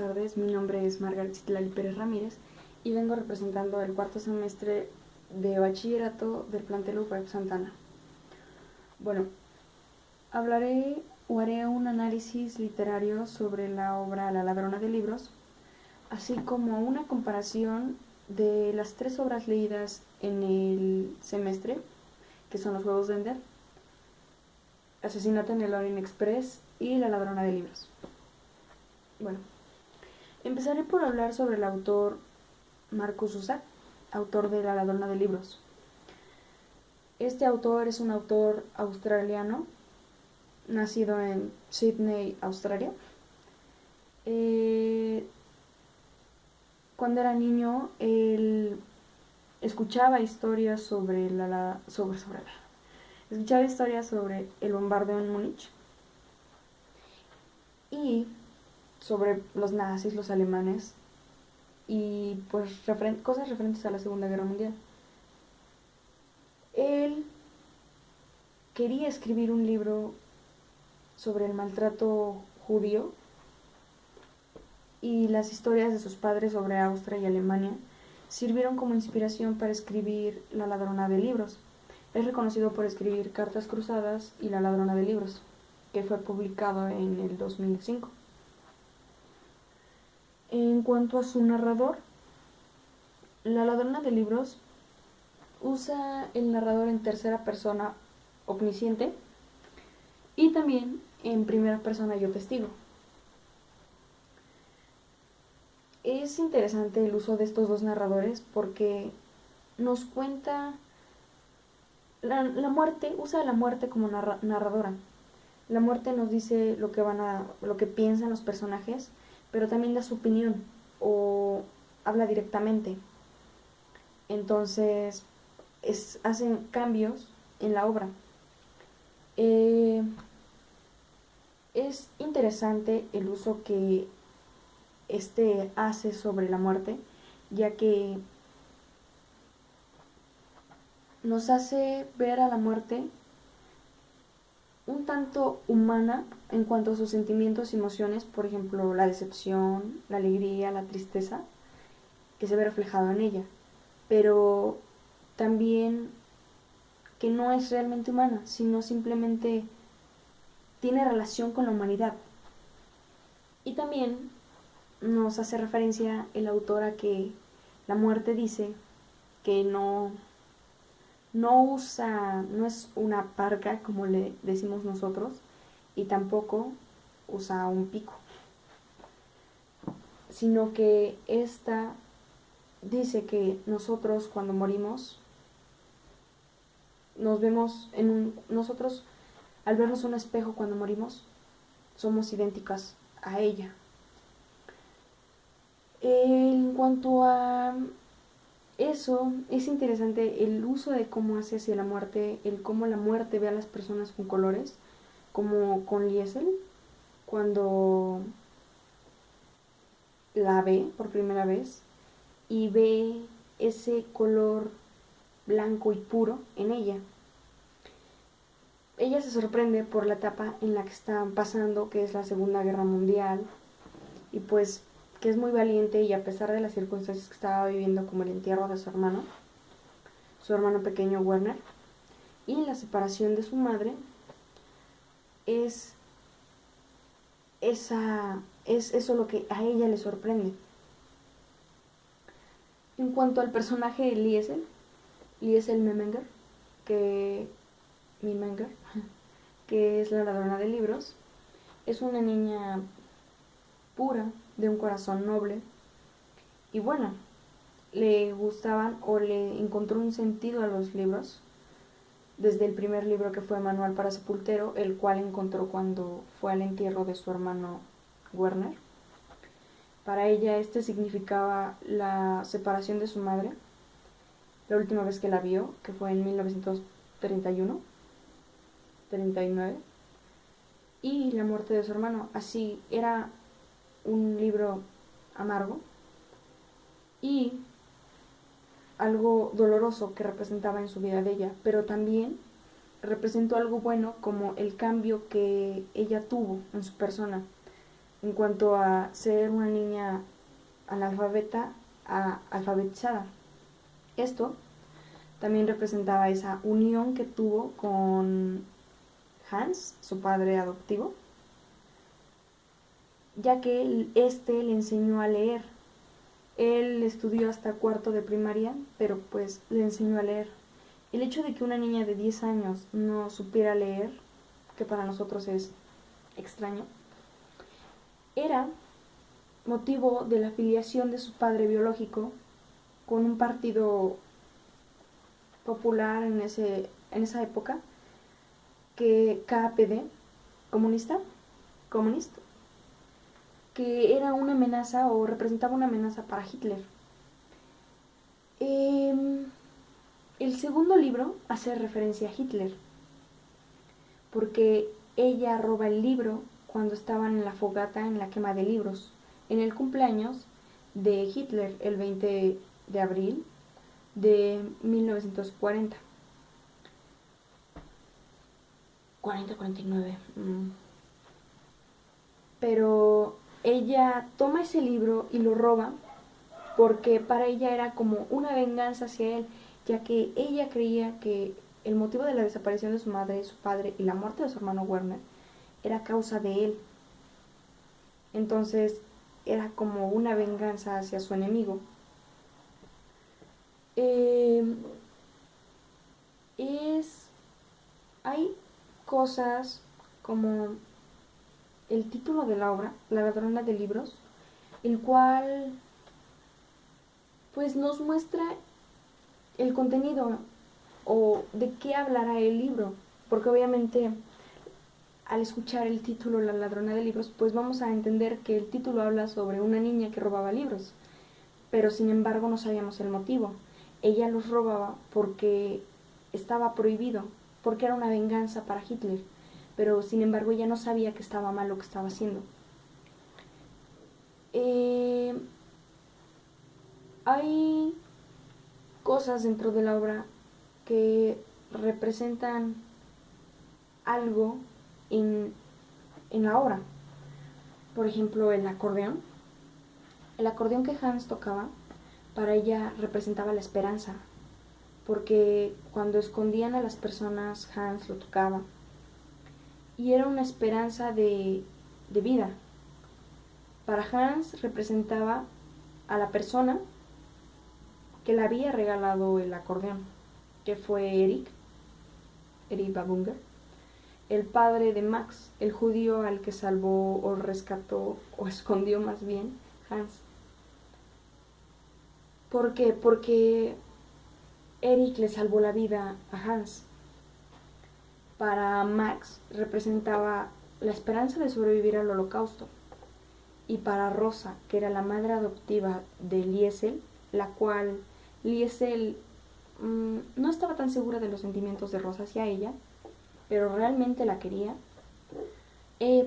tardes. Mi nombre es Margaret Citlali Pérez Ramírez y vengo representando el cuarto semestre de bachillerato del plantel UPEP Santana. Bueno, hablaré o haré un análisis literario sobre la obra La ladrona de libros, así como una comparación de las 3 obras leídas en el semestre, que son Los Juegos de Ender, Asesinato en el Orient Express y La ladrona de libros. Bueno, empezaré por hablar sobre el autor Marcus Zusak, autor de La ladrona de libros. Este autor es un autor australiano, nacido en Sydney, Australia. Cuando era niño, él escuchaba historias sobre el bombardeo en Múnich y sobre los nazis, los alemanes y pues cosas referentes a la Segunda Guerra Mundial. Él quería escribir un libro sobre el maltrato judío y las historias de sus padres sobre Austria y Alemania sirvieron como inspiración para escribir La ladrona de libros. Es reconocido por escribir Cartas cruzadas y La ladrona de libros, que fue publicado en el 2005. En cuanto a su narrador, La ladrona de libros usa el narrador en tercera persona omnisciente y también en primera persona yo testigo. Es interesante el uso de estos dos narradores porque nos cuenta la muerte, usa la muerte como narradora. La muerte nos dice lo que piensan los personajes, pero también da su opinión o habla directamente. Entonces hacen cambios en la obra. Es interesante el uso que hace sobre la muerte, ya que nos hace ver a la muerte un tanto humana en cuanto a sus sentimientos y emociones, por ejemplo, la decepción, la alegría, la tristeza, que se ve reflejado en ella, pero también que no es realmente humana, sino simplemente tiene relación con la humanidad. Y también nos hace referencia el autor a que la muerte dice que no es una parca como le decimos nosotros, y tampoco usa un pico, sino que esta dice que nosotros cuando morimos nosotros al vernos un espejo cuando morimos somos idénticas a ella. En cuanto a eso, es interesante el uso de cómo hace hacia la muerte, el cómo la muerte ve a las personas con colores, como con Liesel, cuando la ve por primera vez y ve ese color blanco y puro en ella. Ella se sorprende por la etapa en la que están pasando, que es la Segunda Guerra Mundial, y pues que es muy valiente, y a pesar de las circunstancias que estaba viviendo, como el entierro de su hermano pequeño Werner, y la separación de su madre, es eso lo que a ella le sorprende. En cuanto al personaje de Liesel Miminger, que es la ladrona de libros, es una niña pura, de un corazón noble, y bueno, le gustaban o le encontró un sentido a los libros desde el primer libro, que fue Manual para Sepultero, el cual encontró cuando fue al entierro de su hermano Werner. Para ella significaba la separación de su madre, la última vez que la vio, que fue en 1939, y la muerte de su hermano. Así era un libro amargo y algo doloroso que representaba en su vida de ella, pero también representó algo bueno, como el cambio que ella tuvo en su persona. en cuanto a ser una niña analfabeta a alfabetizada. Esto también representaba esa unión que tuvo con Hans, su padre adoptivo, ya que este le enseñó a leer. Él estudió hasta cuarto de primaria, pero pues le enseñó a leer. El hecho de que una niña de 10 años no supiera leer, que para nosotros es extraño, era motivo de la afiliación de su padre biológico con un partido popular en esa época, que KPD, comunista, que era una amenaza o representaba una amenaza para Hitler. El segundo libro hace referencia a Hitler, porque ella roba el libro cuando estaban en la fogata en la quema de libros, en el cumpleaños de Hitler, el 20 de abril de 1940. 40-49. Pero ella toma ese libro y lo roba porque para ella era como una venganza hacia él, ya que ella creía que el motivo de la desaparición de su madre, su padre y la muerte de su hermano Werner era causa de él. Entonces era como una venganza hacia su enemigo. Hay cosas como el título de la obra, La ladrona de libros, el cual pues nos muestra el contenido o de qué hablará el libro, porque obviamente al escuchar el título La ladrona de libros, pues vamos a entender que el título habla sobre una niña que robaba libros, pero sin embargo no sabíamos el motivo. Ella los robaba porque estaba prohibido, porque era una venganza para Hitler, pero sin embargo ella no sabía que estaba mal lo que estaba haciendo. Hay cosas dentro de la obra que representan algo en, en la obra. Por ejemplo, el acordeón. El acordeón que Hans tocaba, para ella representaba la esperanza, porque cuando escondían a las personas, Hans lo tocaba. Y era una esperanza de vida. Para Hans representaba a la persona que le había regalado el acordeón, que fue Erich Babunger, el padre de Max, el judío al que salvó o rescató o escondió más bien Hans. ¿Por qué? Porque Erich le salvó la vida a Hans. Para Max representaba la esperanza de sobrevivir al holocausto. Y para Rosa, que era la madre adoptiva de Liesel, la cual Liesel no estaba tan segura de los sentimientos de Rosa hacia ella, pero realmente la quería.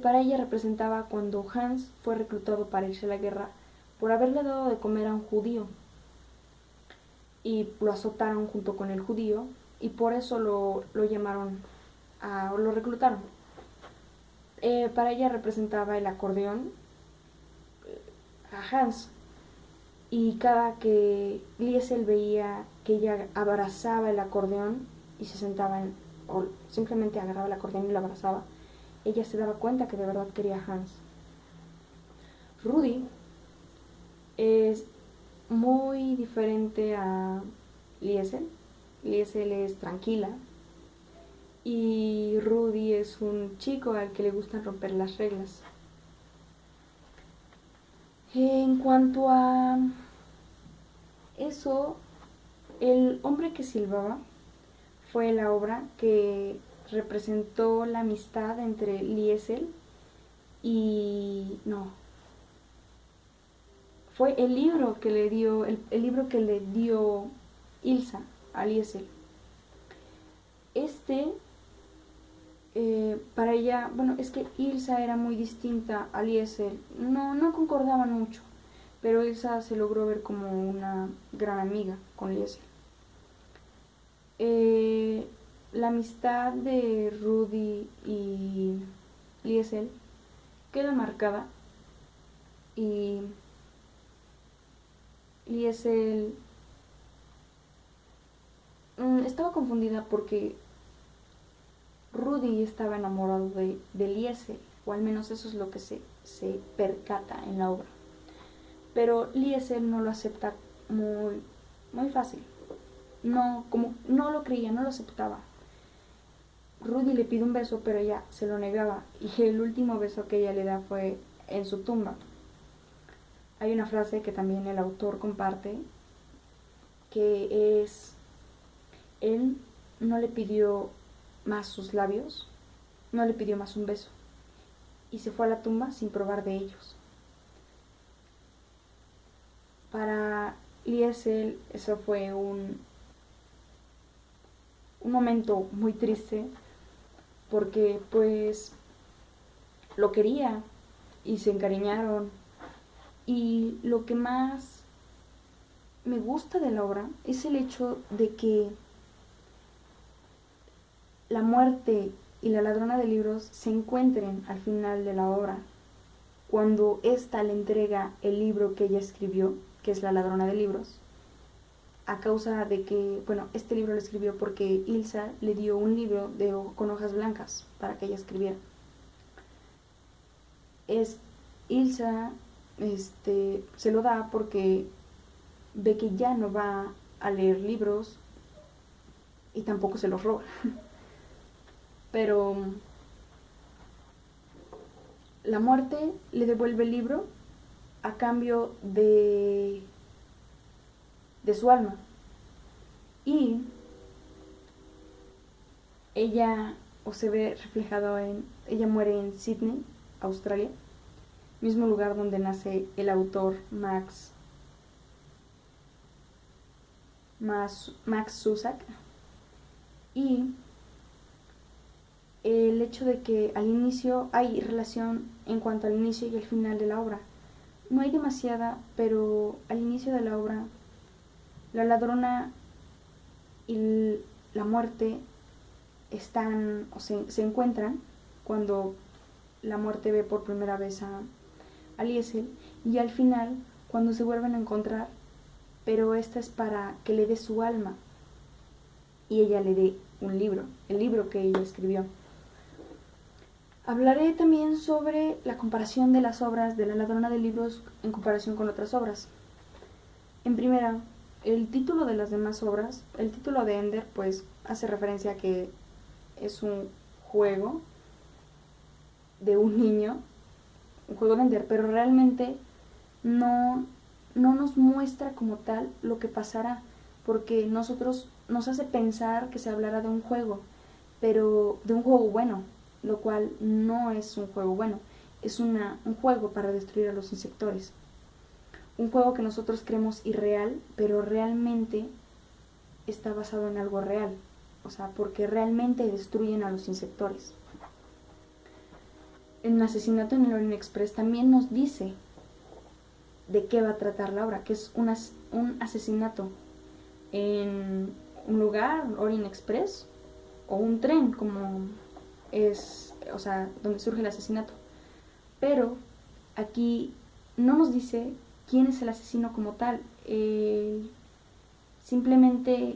Para ella representaba cuando Hans fue reclutado para irse a la guerra por haberle dado de comer a un judío. Y lo azotaron junto con el judío y por eso lo llamaron, lo reclutaron. Para ella representaba el acordeón a Hans. Y cada que Liesel veía que ella abrazaba el acordeón y se sentaba o simplemente agarraba el acordeón y lo abrazaba, ella se daba cuenta que de verdad quería a Hans. Rudy es muy diferente a Liesel. Liesel es tranquila y Rudy es un chico al que le gustan romper las reglas. En cuanto a eso, El hombre que silbaba fue la obra que representó la amistad entre Liesel y... no, fue el libro que le dio, el libro que le dio Ilsa a Liesel. Para ella, bueno, es que Ilsa era muy distinta a Liesel, no concordaban mucho, pero Ilsa se logró ver como una gran amiga con Liesel. La amistad de Rudy y Liesel queda marcada y Liesel estaba confundida porque Rudy estaba enamorado de Liesel, o al menos eso es lo que se percata en la obra. Pero Liesel no lo acepta muy fácil. No, como no lo creía, no lo aceptaba. Rudy le pide un beso, pero ella se lo negaba, y el último beso que ella le da fue en su tumba. Hay una frase que también el autor comparte, que es: él no le pidió más sus labios, no le pidió más un beso, y se fue a la tumba sin probar de ellos. Para Liesel eso fue un momento muy triste, porque pues lo quería y se encariñaron. Y lo que más me gusta de la obra es el hecho de que la muerte y la ladrona de libros se encuentren al final de la obra, cuando ésta le entrega el libro que ella escribió, que es La ladrona de libros, a causa de que, bueno, este libro lo escribió porque Ilsa le dio un libro con hojas blancas para que ella escribiera. Ilsa se lo da porque ve que ya no va a leer libros y tampoco se los roba. Pero la muerte le devuelve el libro a cambio de su alma. Y ella, o se ve reflejado ella muere en Sydney, Australia, mismo lugar donde nace el autor Max Zusak. Y el hecho de que al inicio hay relación en cuanto al inicio y el final de la obra. No hay demasiada, pero al inicio de la obra, la ladrona y la muerte están, o se encuentran cuando la muerte ve por primera vez a Liesel, y al final, cuando se vuelven a encontrar, pero esta es para que le dé su alma y ella le dé un libro, el libro que ella escribió. Hablaré también sobre la comparación de las obras de La ladrona de libros en comparación con otras obras. En primera, el título de las demás obras, el título de Ender, pues hace referencia a que es un juego de un niño, un juego de Ender, pero realmente no nos muestra como tal lo que pasará, porque nosotros nos hace pensar que se hablará de un juego, pero de un juego bueno, lo cual no es un juego bueno, es un juego para destruir a los insectores. Un juego que nosotros creemos irreal, pero realmente está basado en algo real, o sea, porque realmente destruyen a los insectores. En Asesinato en el Orient Express también nos dice de qué va a tratar la obra, que es un asesinato en un lugar, Orient Express, o un tren, como es, o sea, donde surge el asesinato. Pero aquí no nos dice quién es el asesino como tal. Simplemente